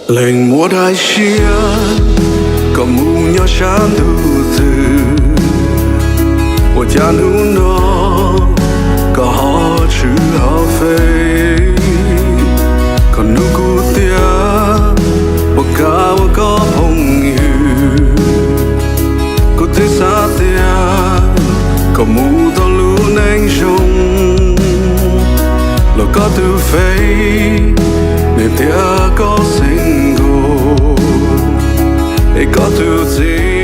Leej Muam Dai Siab có mu nhỏ sáng đủ từ我家路诺có họ chữ họ phê có nụ cụ tia我cả我có phong yêu có thể xa tia có mu to lu neng rong lo có tu phê nên tia có sinh go để có tu gì.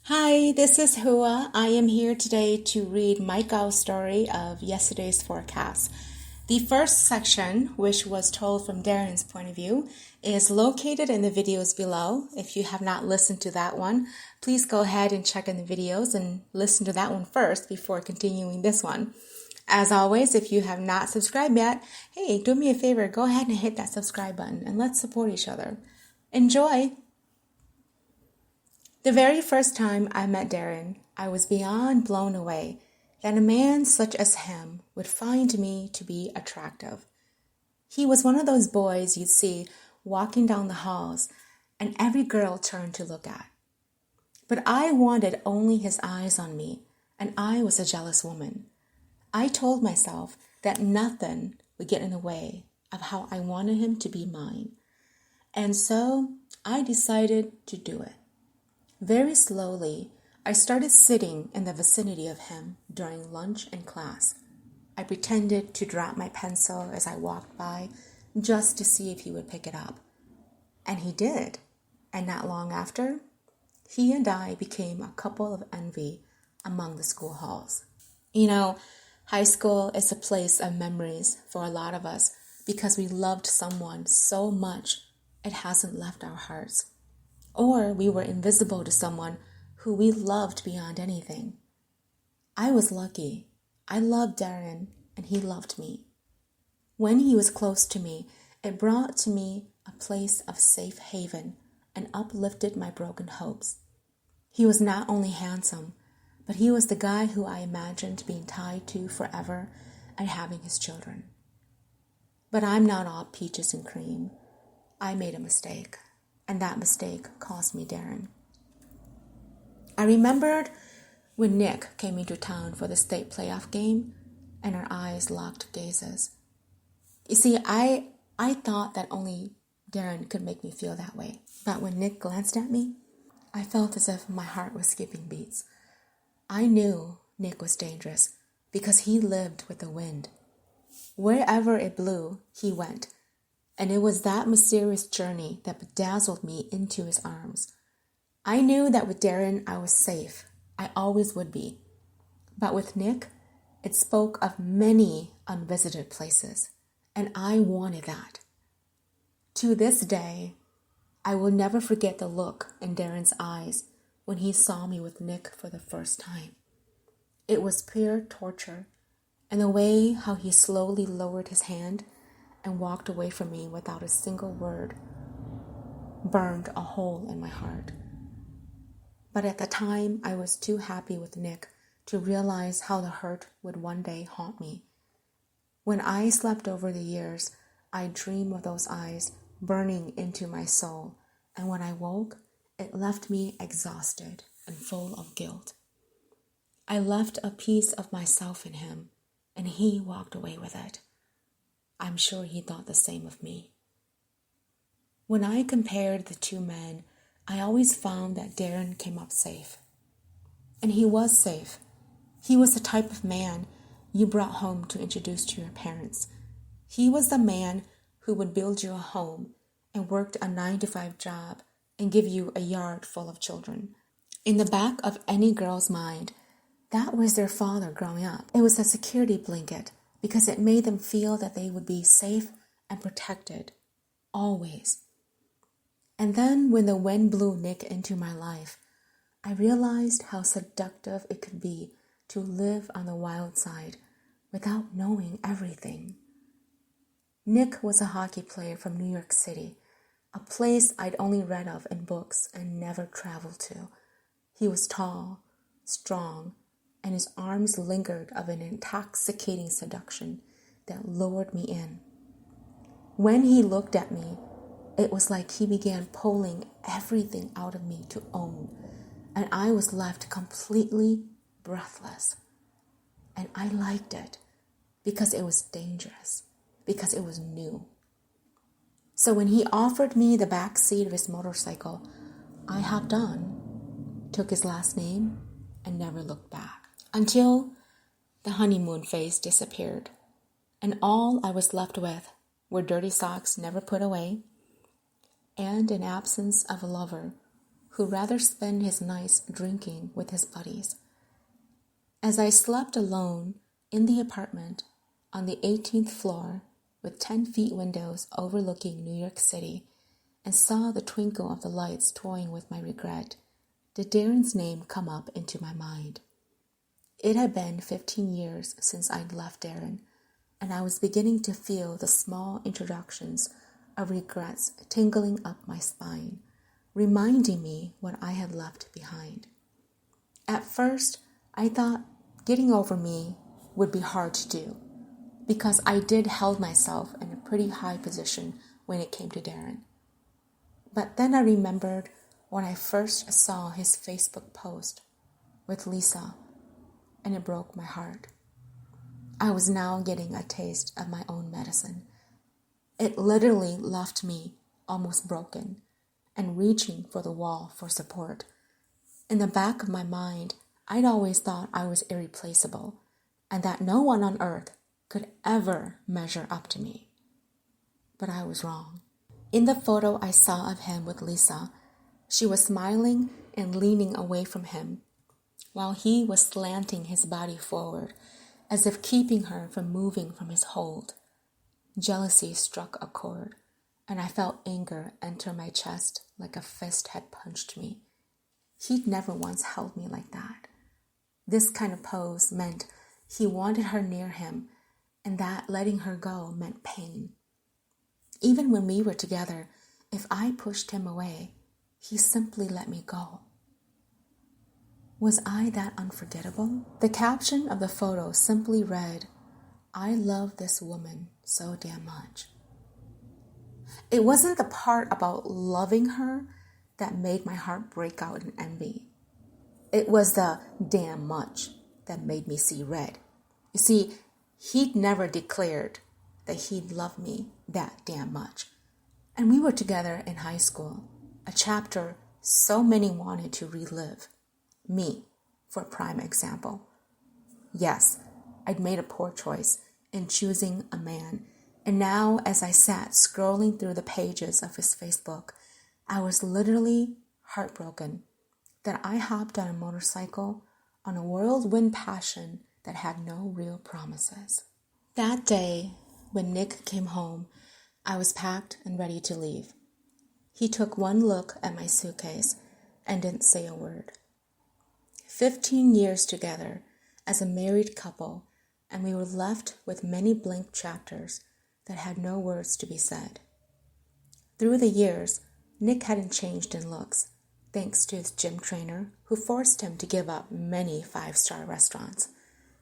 Hi, this is Hua. I am here today to read Maikao's story of yesterday's forecast. The first section, which was told from Darren's point of view, is located in the videos below. If you have not listened to that one, please go ahead and check in the videos and listen to that one first before continuing this one. As always, if you have not subscribed yet, hey, do me a favor, go ahead and hit that subscribe button and let's support each other. Enjoy! The very first time I met Darren, I was beyond blown away that a man such as him would find me to be attractive. He was one of those boys you'd see walking down the halls and every girl turned to look at. But I wanted only his eyes on me, and I was a jealous woman. I told myself that nothing would get in the way of how I wanted him to be mine. And so I decided to do it. Very slowly, I started sitting in the vicinity of him during lunch and class. I pretended to drop my pencil as I walked by just to see if he would pick it up. And he did. And not long after, he and I became a couple of envy among the school halls. You know, high school is a place of memories for a lot of us because we loved someone so much it hasn't left our hearts. Or we were invisible to someone who we loved beyond anything. I was lucky. I loved Darren and he loved me. When he was close to me, it brought to me a place of safe haven and uplifted my broken hopes. He was not only handsome, but he was the guy who I imagined being tied to forever and having his children. But I'm not all peaches and cream. I made a mistake. And that mistake cost me Darren. I remembered when Nick came into town for the state playoff game and our eyes locked gazes. You see, I thought that only Darren could make me feel that way. But when Nick glanced at me, I felt as if my heart was skipping beats. I knew Nick was dangerous because he lived with the wind. Wherever it blew, he went. And it was that mysterious journey that bedazzled me into his arms. I knew that with Darren, I was safe. I always would be. But with Nick, it spoke of many unvisited places, and I wanted that. To this day, I will never forget the look in Darren's eyes when he saw me with Nick for the first time. It was pure torture, and the way how he slowly lowered his hand and walked away from me without a single word burned a hole in my heart. But at the time, I was too happy with Nick to realize how the hurt would one day haunt me. When I slept over the years, I dreamed of those eyes burning into my soul, and when I woke, it left me exhausted and full of guilt. I left a piece of myself in him, and he walked away with it. I'm sure he thought the same of me. When I compared the two men, I always found that Darren came up safe. And he was safe. He was the type of man you brought home to introduce to your parents. He was the man who would build you a home and worked a 9-to-5 job and give you a yard full of children. In the back of any girl's mind, that was their father growing up. It was a security blanket, because it made them feel that they would be safe and protected, always. And then when the wind blew Nick into my life, I realized how seductive it could be to live on the wild side without knowing everything. Nick was a hockey player from New York City, a place I'd only read of in books and never traveled to. He was tall, strong, and his arms lingered of an intoxicating seduction that lured me in. When he looked at me, it was like he began pulling everything out of me to own, and I was left completely breathless. And I liked it because it was dangerous, because it was new. So when he offered me the back seat of his motorcycle, I hopped on, took his last name, and never looked back. Until the honeymoon phase disappeared, and all I was left with were dirty socks never put away, and an absence of a lover who'd rather spend his nights drinking with his buddies. As I slept alone in the apartment on the 18th floor with 10-feet windows overlooking New York City and saw the twinkle of the lights toying with my regret, did Darren's name come up into my mind. It had been 15 years since I'd left Darren, and I was beginning to feel the small introductions of regrets tingling up my spine, reminding me what I had left behind. At first, I thought getting over me would be hard to do, because I did held myself in a pretty high position when it came to Darren. But then I remembered when I first saw his Facebook post with Lisa, and it broke my heart. I was now getting a taste of my own medicine. It literally left me almost broken and reaching for the wall for support. In the back of my mind, I'd always thought I was irreplaceable and that no one on earth could ever measure up to me. But I was wrong. In the photo I saw of him with Lisa, she was smiling and leaning away from him, while he was slanting his body forward, as if keeping her from moving from his hold. Jealousy struck a chord, and I felt anger enter my chest like a fist had punched me. He'd never once held me like that. This kind of pose meant he wanted her near him, and that letting her go meant pain. Even when we were together, if I pushed him away, he simply let me go. Was I that unforgettable? The caption of the photo simply read, "I love this woman so damn much." It wasn't the part about loving her that made my heart break out in envy. It was the damn much that made me see red. You see, he'd never declared that he'd love me that damn much. And we were together in high school, a chapter so many wanted to relive. Me, for a prime example. Yes, I'd made a poor choice in choosing a man, and now as I sat scrolling through the pages of his Facebook, I was literally heartbroken that I hopped on a motorcycle on a whirlwind passion that had no real promises. That day, when Nick came home, I was packed and ready to leave. He took one look at my suitcase and didn't say a word. 15 years together as a married couple, and we were left with many blank chapters that had no words to be said. Through the years, Nick hadn't changed in looks, thanks to his gym trainer, who forced him to give up many 5-star restaurants.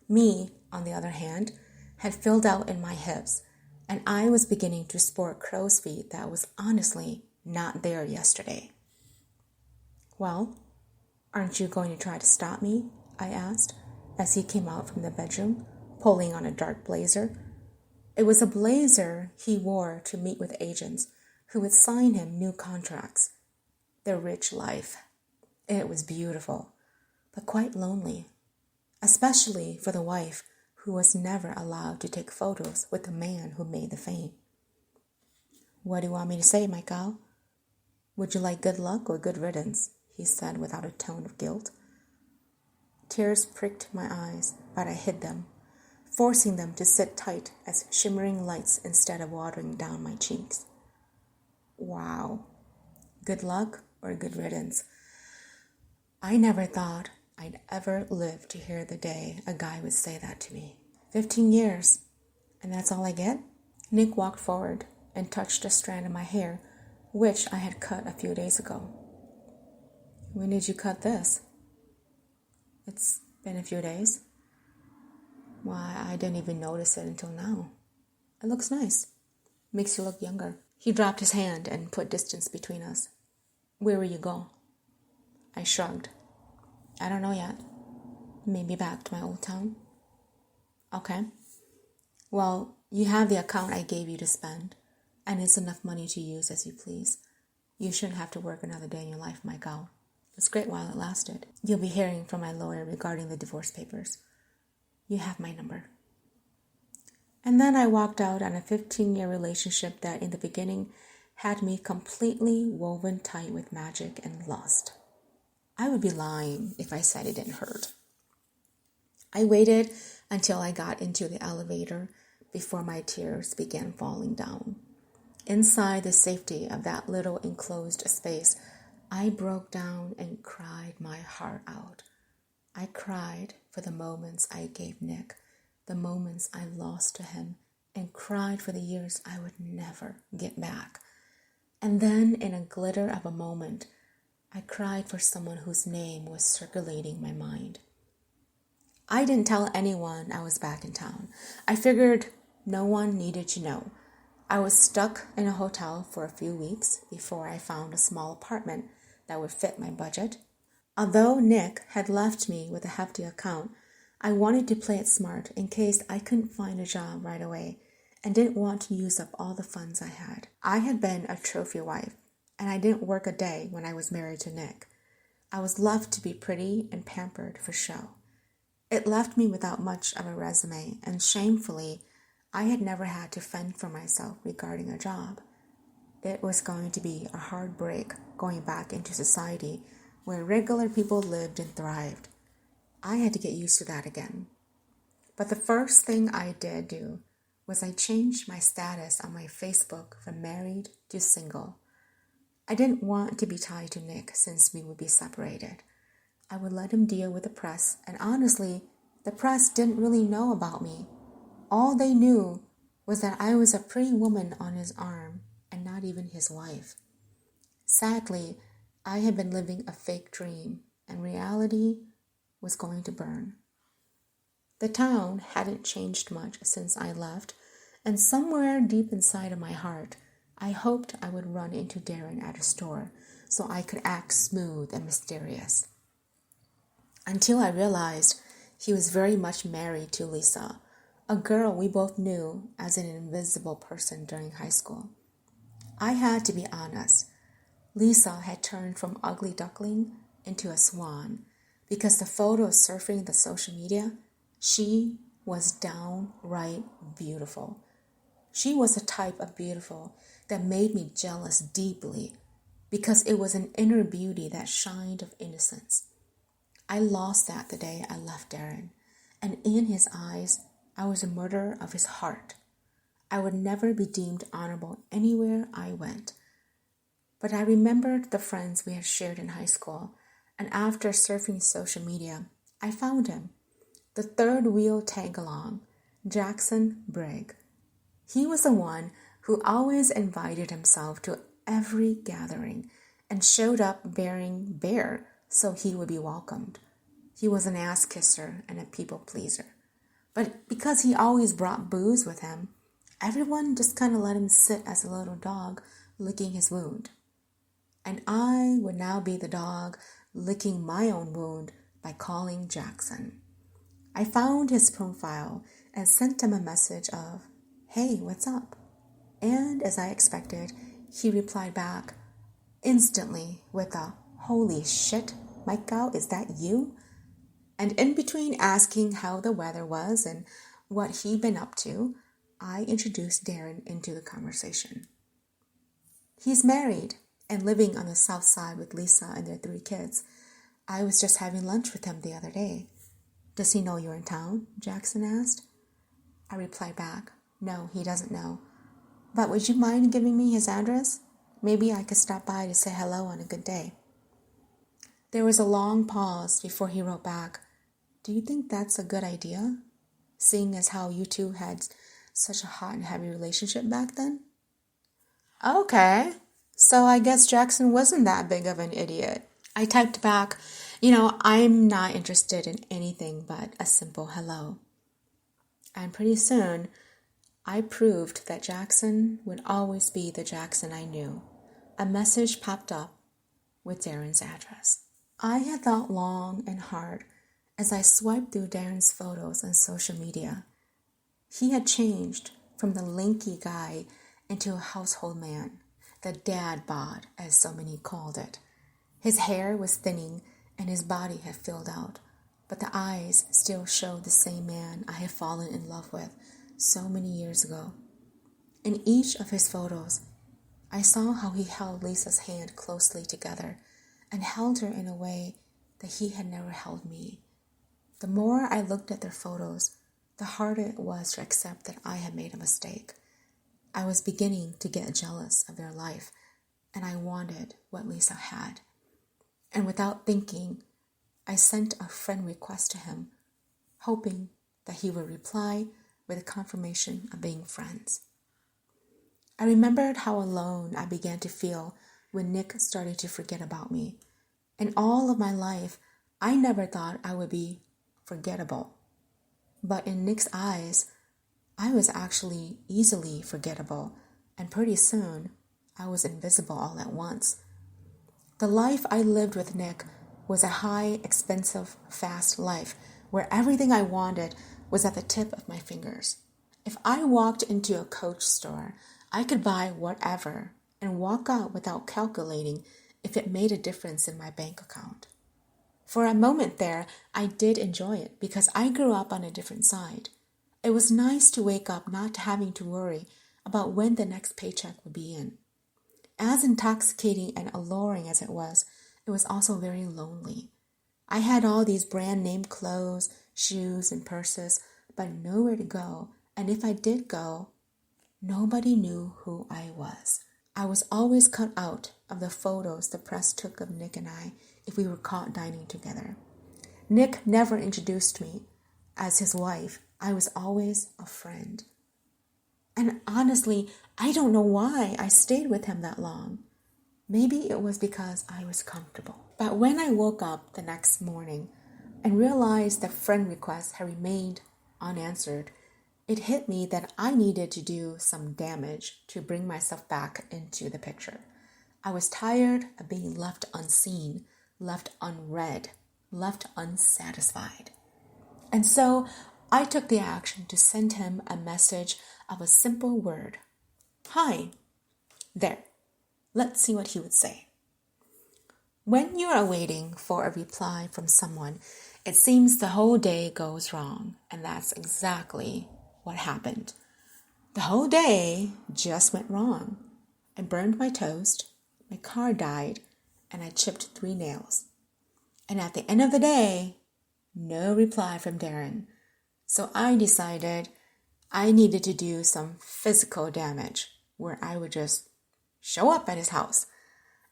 Me, on the other hand, had filled out in my hips, and I was beginning to sport crow's feet that was honestly not there yesterday. "Well, aren't you going to try to stop me?" I asked, as he came out from the bedroom, pulling on a dark blazer. It was a blazer he wore to meet with agents who would sign him new contracts. The rich life. It was beautiful, but quite lonely, especially for the wife who was never allowed to take photos with the man who made the fame. "What do you want me to say, Maikao? Would you like good luck or good riddance?" he said without a tone of guilt. Tears pricked my eyes, but I hid them, forcing them to sit tight as shimmering lights instead of watering down my cheeks. Wow. Good luck or good riddance? I never thought I'd ever live to hear the day a guy would say that to me. 15 years, and that's all I get? Nick walked forward and touched a strand of my hair, which I had cut a few days ago. "When did you cut this?" "It's been a few days." "Why, I didn't even notice it until now. It looks nice." Makes you look younger. He dropped his hand and put distance between us. Where will you go? I shrugged. I don't know yet. Maybe back to my old town. Okay. Well, you have the account I gave you to spend, and it's enough money to use as you please. You shouldn't have to work another day in your life, Maikao. It was great while it lasted. You'll be hearing from my lawyer regarding the divorce papers. You have my number. And then I walked out on a 15-year relationship that in the beginning had me completely woven tight with magic and lust. I would be lying if I said it didn't hurt. I waited until I got into the elevator before my tears began falling down. Inside the safety of that little enclosed space, I broke down and cried my heart out. I cried for the moments I gave Nick, the moments I lost to him, and cried for the years I would never get back. And then, in a glitter of a moment, I cried for someone whose name was circulating my mind. I didn't tell anyone I was back in town. I figured no one needed to know. I was stuck in a hotel for a few weeks before I found a small apartment that would fit my budget. Although Nick had left me with a hefty account, I wanted to play it smart in case I couldn't find a job right away and didn't want to use up all the funds I had. I had been a trophy wife, and I didn't work a day when I was married to Nick. I was left to be pretty and pampered for show. It left me without much of a resume, and shamefully, I had never had to fend for myself regarding a job. It was going to be a hard break going back into society where regular people lived and thrived. I had to get used to that again. But the first thing I did do was I changed my status on my Facebook from married to single. I didn't want to be tied to Nick since we would be separated. I would let him deal with the press, and honestly, the press didn't really know about me. All they knew was that I was a pretty woman on his arm and not even his wife. Sadly, I had been living a fake dream, and reality was going to burn. The town hadn't changed much since I left, and somewhere deep inside of my heart, I hoped I would run into Darren at a store so I could act smooth and mysterious. Until I realized he was very much married to Lisa, a girl we both knew as an invisible person during high school. I had to be honest. Lisa had turned from ugly duckling into a swan because the photos surfing the social media, she was downright beautiful. She was a type of beautiful that made me jealous deeply because it was an inner beauty that shined of innocence. I lost that the day I left Darren, and in his eyes, I was a murderer of his heart. I would never be deemed honorable anywhere I went. But I remembered the friends we had shared in high school, and after surfing social media, I found him, the third wheel tag-along, Jackson Brigg. He was the one who always invited himself to every gathering and showed up bearing bear so he would be welcomed. He was an ass kisser and a people pleaser. But because he always brought booze with him, everyone just kind of let him sit as a little dog licking his wound. And I would now be the dog licking my own wound by calling Jackson. I found his profile and sent him a message of, "Hey, what's up?" And as I expected, he replied back instantly with a, "Holy shit, Maikao, is that you?" And in between asking how the weather was and what he'd been up to, I introduced Darren into the conversation. He's married and living on the south side with Lisa and their 3 kids. I was just having lunch with him the other day. "Does he know you're in town?" Jackson asked. I replied back, "No, he doesn't know. But would you mind giving me his address? Maybe I could stop by to say hello on a good day." There was a long pause before he wrote back, "Do you think that's a good idea, seeing as how you two had such a hot and heavy relationship back then?" Okay, so I guess Jackson wasn't that big of an idiot. I typed back, "I'm not interested in anything but a simple hello." And pretty soon, I proved that Jackson would always be the Jackson I knew. A message popped up with Darren's address. I had thought long and hard as I swiped through Darren's photos on social media. He had changed from the lanky guy into a household man, the dad bod, as so many called it. His hair was thinning and his body had filled out, but the eyes still showed the same man I had fallen in love with so many years ago. In each of his photos, I saw how he held Lisa's hand closely together and held her in a way that he had never held me. The more I looked at their photos, the harder it was to accept that I had made a mistake. I was beginning to get jealous of their life, and I wanted what Lisa had. And without thinking, I sent a friend request to him, hoping that he would reply with a confirmation of being friends. I remembered how alone I began to feel when Nick started to forget about me. In all of my life, I never thought I would be forgettable. But in Nick's eyes, I was actually easily forgettable, and pretty soon, I was invisible all at once. The life I lived with Nick was a high, expensive, fast life where everything I wanted was at the tip of my fingers. If I walked into a Coach store, I could buy whatever and walk out without calculating if it made a difference in my bank account. For a moment there, I did enjoy it because I grew up on a different side. It was nice to wake up not having to worry about when the next paycheck would be in. As intoxicating and alluring as it was also very lonely. I had all these brand name clothes, shoes, and purses, but nowhere to go, and if I did go, nobody knew who I was. I was always cut out of the photos the press took of Nick and I if we were caught dining together. Nick never introduced me as his wife. I was always a friend. And honestly, I don't know why I stayed with him that long. Maybe it was because I was comfortable. But when I woke up the next morning and realized that friend requests had remained unanswered, it hit me that I needed to do some damage to bring myself back into the picture. I was tired of being left unseen, left unread, left unsatisfied. And so I took the action to send him a message of a simple word. Hi. There. Let's see what he would say. When you are waiting for a reply from someone, it seems the whole day goes wrong, and that's exactly what happened. The whole day just went wrong. I burned my toast, my car died, and I chipped 3 nails. And at the end of the day, no reply from Darren. So I decided I needed to do some physical damage where I would just show up at his house.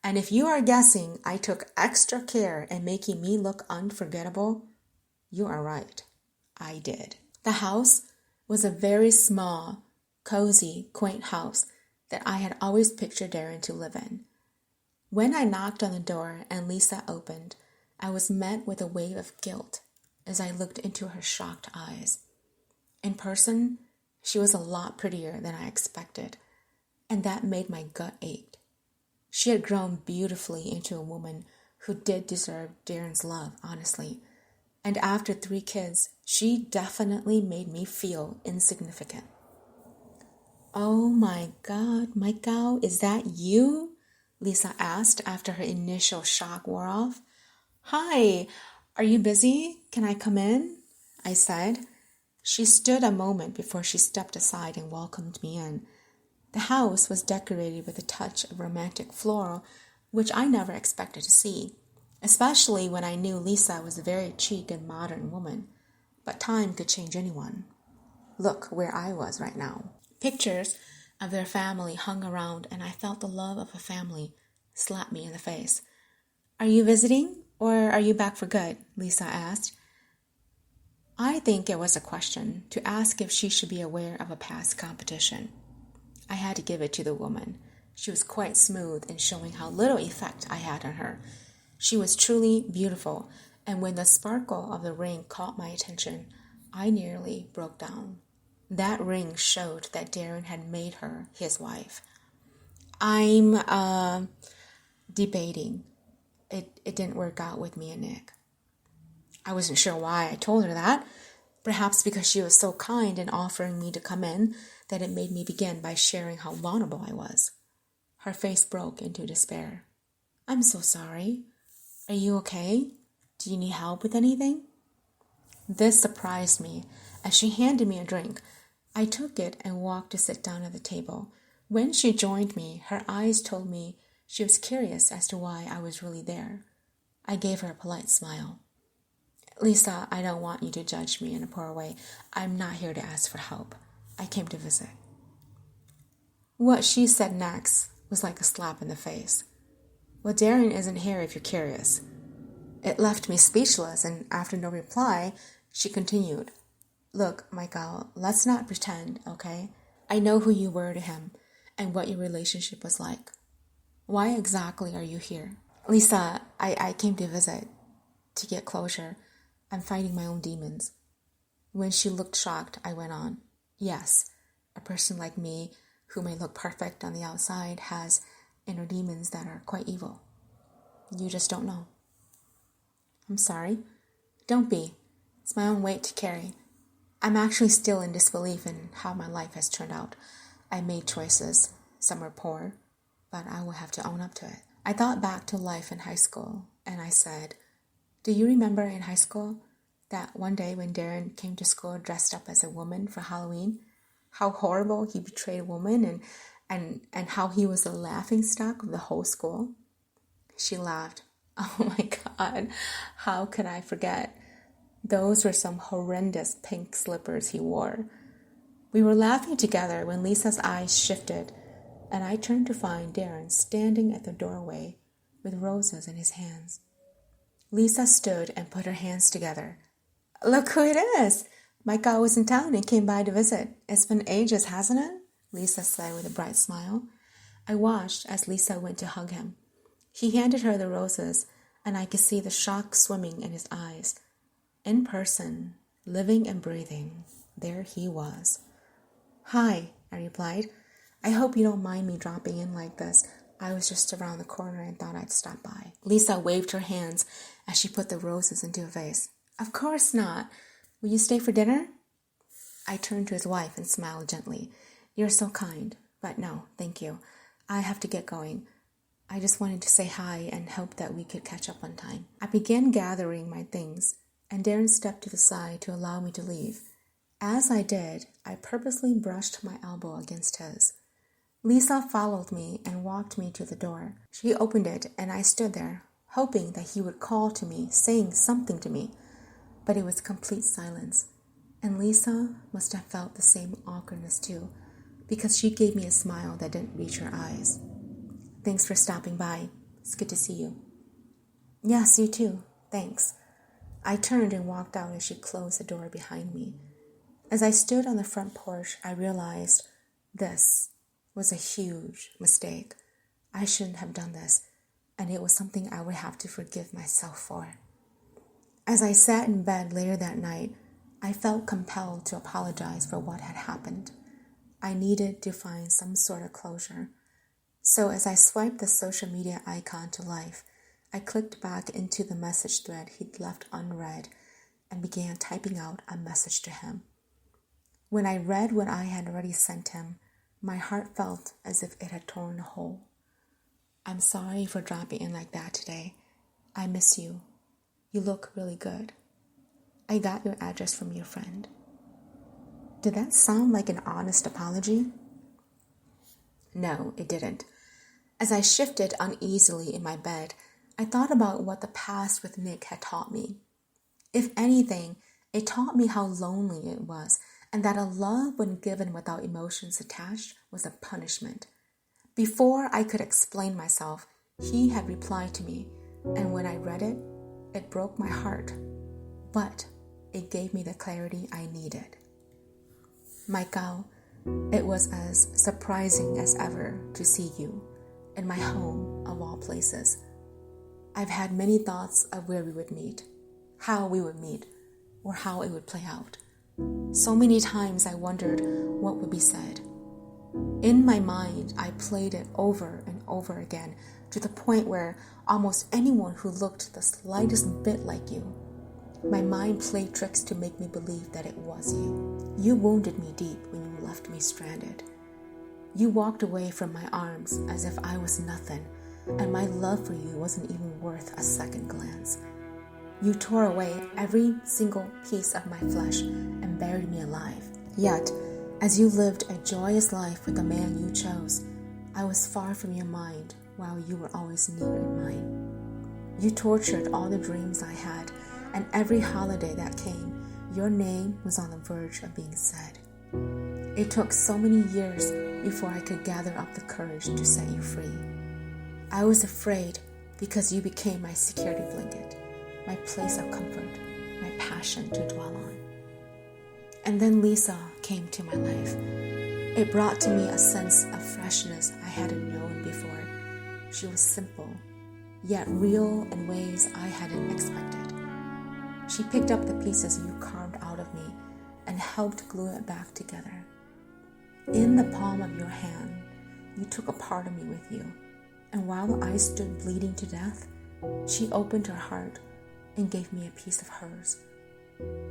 And if you are guessing I took extra care in making me look unforgettable, you are right. I did. The house was a very small, cozy, quaint house that I had always pictured Darren to live in. When I knocked on the door and Lisa opened, I was met with a wave of guilt as I looked into her shocked eyes. In person, she was a lot prettier than I expected, and that made my gut ache. She had grown beautifully into a woman who did deserve Darren's love, honestly. And after 3 kids, she definitely made me feel insignificant. Oh my God, Maikao, is that you? Lisa asked after her initial shock wore off. Hi, are you busy? Can I come in? I said. She stood a moment before she stepped aside and welcomed me in. The house was decorated with a touch of romantic floral, which I never expected to see, especially when I knew Lisa was a very chic and modern woman. But time could change anyone. Look where I was right now. Pictures of their family hung around, and I felt the love of a family slap me in the face. Are you visiting, or are you back for good? Lisa asked. I think it was a question to ask if she should be aware of a past competition. I had to give it to the woman. She was quite smooth in showing how little effect I had on her. She was truly beautiful, and when the sparkle of the ring caught my attention, I nearly broke down. That ring showed that Darren had made her his wife. I'm debating. It didn't work out with me and Nick. I wasn't sure why I told her that. Perhaps because she was so kind in offering me to come in that it made me begin by sharing how vulnerable I was. Her face broke into despair. I'm so sorry. Are you okay? Do you need help with anything? This surprised me as she handed me a drink. I took it and walked to sit down at the table. When she joined me, her eyes told me she was curious as to why I was really there. I gave her a polite smile. Lisa, I don't want you to judge me in a poor way. I'm not here to ask for help. I came to visit. What she said next was like a slap in the face. Well, Darren isn't here if you're curious. It left me speechless, and after no reply, she continued. Look, Maikao, let's not pretend, okay? I know who you were to him and what your relationship was like. Why exactly are you here? Lisa, I came to visit, to get closure. I'm fighting my own demons. When she looked shocked, I went on. Yes, a person like me, who may look perfect on the outside, has inner demons that are quite evil. You just don't know. I'm sorry. Don't be. It's my own weight to carry. I'm actually still in disbelief in how my life has turned out. I made choices. Some were poor, but I will have to own up to it. I thought back to life in high school, and I said, do you remember in high school that one day when Darren came to school dressed up as a woman for Halloween? How horrible he betrayed a woman and how he was the laughingstock of the whole school? She laughed. Oh my God, how could I forget? Those were some horrendous pink slippers he wore. We were laughing together when Lisa's eyes shifted, and I turned to find Darren standing at the doorway with roses in his hands. Lisa stood and put her hands together. Look who it is! Maikao was in town and came by to visit. It's been ages, hasn't it? Lisa said with a bright smile. I watched as Lisa went to hug him. He handed her the roses, and I could see the shock swimming in his eyes. In person, living and breathing, there he was. Hi, I replied. I hope you don't mind me dropping in like this. I was just around the corner and thought I'd stop by. Lisa waved her hands as she put the roses into a vase. Of course not. Will you stay for dinner? I turned to his wife and smiled gently. You're so kind, but no, thank you. I have to get going. I just wanted to say hi and hope that we could catch up on time. I began gathering my things, and Darren stepped to the side to allow me to leave. As I did, I purposely brushed my elbow against his. Lisa followed me and walked me to the door. She opened it, and I stood there, hoping that he would call to me, saying something to me. But it was complete silence, and Lisa must have felt the same awkwardness too, because she gave me a smile that didn't reach her eyes. Thanks for stopping by. It's good to see you. Yes, you too. Thanks. I turned and walked out as she closed the door behind me. As I stood on the front porch, I realized this was a huge mistake. I shouldn't have done this, and it was something I would have to forgive myself for. As I sat in bed later that night, I felt compelled to apologize for what had happened. I needed to find some sort of closure. So as I swiped the social media icon to life, I clicked back into the message thread he'd left unread and began typing out a message to him. When I read what I had already sent him, my heart felt as if it had torn a hole. I'm sorry for dropping in like that today. I miss you. You look really good. I got your address from your friend. Did that sound like an honest apology? No, it didn't. As I shifted uneasily in my bed, I thought about what the past with Nick had taught me. If anything, it taught me how lonely it was, and that a love when given without emotions attached was a punishment. Before I could explain myself, he had replied to me, and when I read it, it broke my heart, but it gave me the clarity I needed. Maikao, it was as surprising as ever to see you in my home of all places. I've had many thoughts of where we would meet, how we would meet, or how it would play out. So many times I wondered what would be said. In my mind, I played it over and over again to the point where almost anyone who looked the slightest bit like you, my mind played tricks to make me believe that it was you. You wounded me deep when you left me stranded. You walked away from my arms as if I was nothing, and my love for you wasn't even worth a second glance. You tore away every single piece of my flesh and buried me alive. Yet, as you lived a joyous life with the man you chose, I was far from your mind while you were always near in mine. You tortured all the dreams I had, and every holiday that came, your name was on the verge of being said. It took so many years before I could gather up the courage to set you free. I was afraid because you became my security blanket, my place of comfort, my passion to dwell on. And then Lisa came to my life. It brought to me a sense of freshness I hadn't known before. She was simple, yet real in ways I hadn't expected. She picked up the pieces you carved out of me and helped glue it back together. In the palm of your hand, you took a part of me with you, and while I stood bleeding to death, she opened her heart and gave me a piece of hers.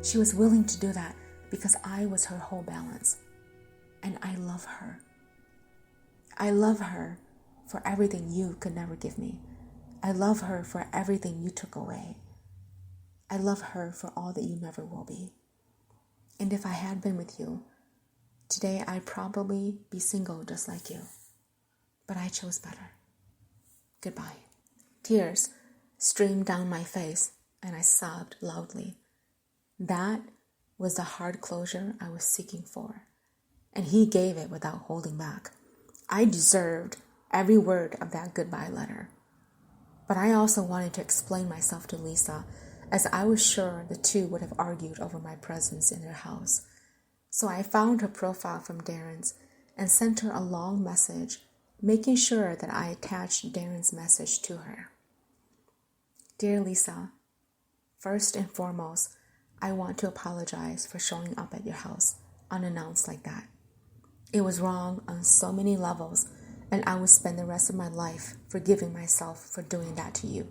She was willing to do that because I was her whole balance, and I love her. I love her for everything you could never give me. I love her for everything you took away. I love her for all that you never will be. And if I had been with you, today I'd probably be single just like you. But I chose better. Goodbye. Tears streamed down my face and I sobbed loudly. That was the hard closure I was seeking for, and he gave it without holding back. I deserved every word of that goodbye letter. But I also wanted to explain myself to Lisa, as I was sure the two would have argued over my presence in their house. So I found her profile from Darren's and sent her a long message, making sure that I attached Darren's message to her. Dear Lisa, first and foremost, I want to apologize for showing up at your house unannounced like that. It was wrong on so many levels, and I will spend the rest of my life forgiving myself for doing that to you.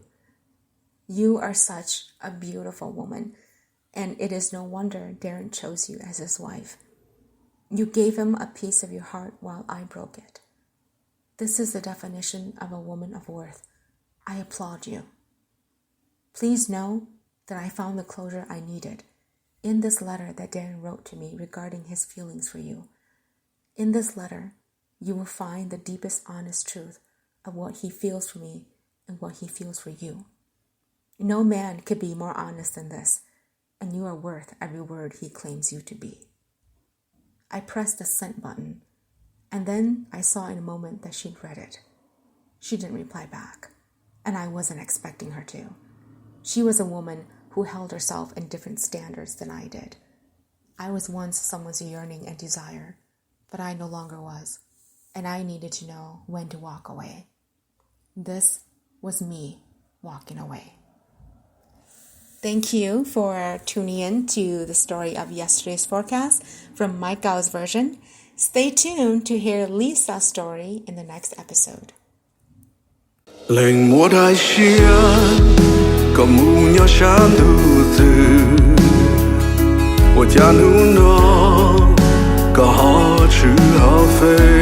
You are such a beautiful woman, and it is no wonder Darren chose you as his wife. You gave him a piece of your heart while I broke it. This is the definition of a woman of worth. I applaud you. Please know that I found the closure I needed in this letter that Darren wrote to me regarding his feelings for you. In this letter, you will find the deepest honest truth of what he feels for me and what he feels for you. No man could be more honest than this, and you are worth every word he claims you to be. I pressed the send button, and then I saw in a moment that she'd read it. She didn't reply back, and I wasn't expecting her to. She was a woman who held herself in different standards than I did. I was once someone's yearning and desire, but I no longer was, and I needed to know when to walk away. This was me walking away. Thank you for tuning in to the story of yesterday's forecast from Maikao's version. Stay tuned to hear Lisa's story in the next episode. Leej Muam Dai Siab có mu nhỏ sáng đủ từ我家nu nó có họ chữ họ phê